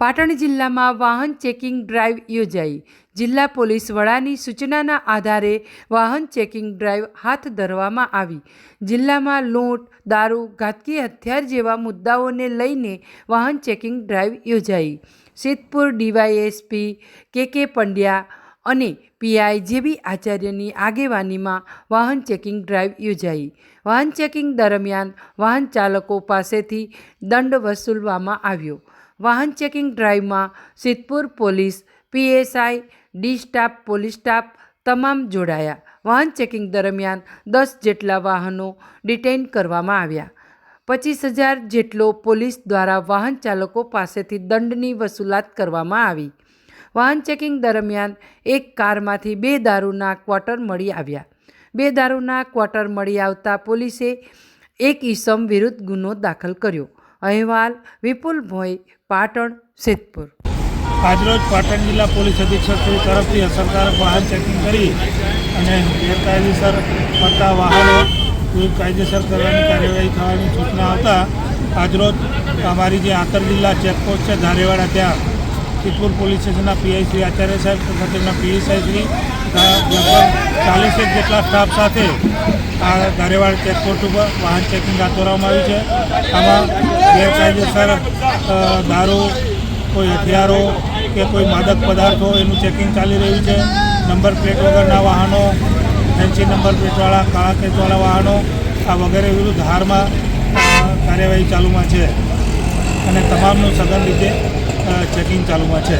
પાટણ જિલ્લામાં વાહન checking drive યોજાઈ। જિલ્લા પોલીસ વડાની સૂચનાના આધારે વાહન ચેકિંગ ડ્રાઈવ હાથ ધરવામાં આવી। જિલ્લામાં લૂંટ, દારૂ, ઘાતકી હથિયાર જેવા મુદ્દાઓને લઈને વાહન ચેકિંગ ડ્રાઈવ યોજાઈ। સિદ્ધપુર ડીવાયએસપી કે પંડ્યા અને પીઆઈ જેબી આચાર્યની આગેવાનીમાં વાહન ચેકિંગ ડ્રાઈવ યોજાઈ। વાહન ચેકિંગ દરમિયાન વાહન ચાલકો પાસેથી દંડ વસૂલવામાં આવ્યો। વાહન ચેકિંગ ડ્રાઈવમાં Sidhpur police, PSI, D staff, police staff તમામ જોડાયા। વાહન ચેકિંગ દરમિયાન 10 જેટલા વાહનો ડિટેઇન કરવામાં આવ્યા। 25,000 જેટલો પોલીસ દ્વારા વાહન ચાલકો પાસેથી દંડની વસૂલાત કરવામાં આવી। વાહન ચેકિંગ દરમિયાન એક કારમાંથી 2 દારૂના ક્વાર્ટર મળી આવ્યા। 2 દારૂના ક્વાર્ટર મળી આવતા પોલીસે એક ઈસમ વિરુદ્ધ ગુનો દાખલ કર્યો। અહેવાલ વિપુલભાઈ, પાટણ, સિદ્ધપુર। આજરોજ પાટણ જિલ્લા પોલીસ અધિક્ષક શ્રી તરફથી અસરકારક વાહન ચેકિંગ કરી અને ગેરકાયદેસર ફરતા વાહનો કાયદેસર કરવાની કાર્યવાહી થવાની સૂચના આવતા આજરોજ અમારી જે આંતર જિલ્લા ચેકપોસ્ટ છે ધારેવાડા, ત્યાં સિદ્ધપુર પોલીસ સ્ટેશનના પીઆઈ શ્રી આચાર્ય સાહેબ તથા તેમના પીએસઆઈ શ્રી લગભગ 40 જેટલા સ્ટાફ સાથે આ ધારેવાડા ચેકપોસ્ટ ઉપર વાહન ચેકિંગ હાથ ધરવામાં આવ્યું છે। આમાં ગેરકાયદેસર દારૂ, કોઈ હથિયારો કે કોઈ માદક પદાર્થો એનું ચેકિંગ ચાલી રહ્યું છે। નંબર પ્લેટ વગરના વાહનો, ફેન્સી નંબર પ્લેટવાળા, કાળા કેચવાળા વાહનો આ વગેરે વિરુદ્ધ હારમાં કાર્યવાહી ચાલુમાં છે અને તમામનું સઘન રીતે ચેકિંગ ચાલુમાં છે।